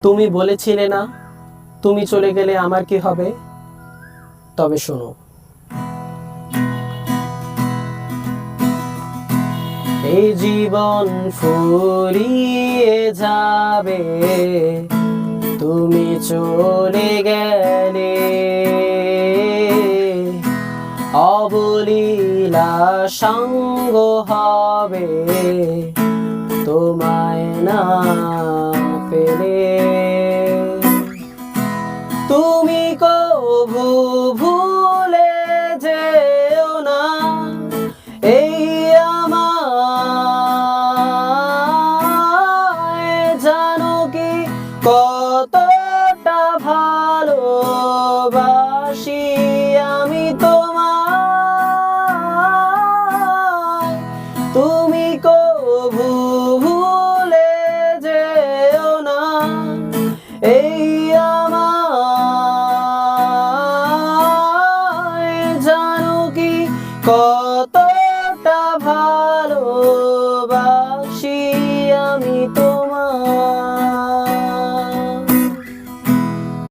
তুমি বলেছিলে না তুমি চলে গেলে আমার কি হবে? তবে শোনো, এই জীবন ফুরিয়ে যাবে, তুমি চলে গেলে। অবলীলা সঙ্গ হবে তোমায় না পেলে। তুমি কভু ভুলে যেও না এই আমায়। জানো কি কতটা ভালোবাসি আমি তোমায়। তুমি কভু ভুলে যেও না এই আমায়। জানো কি কতটা ভালোবাসি আমি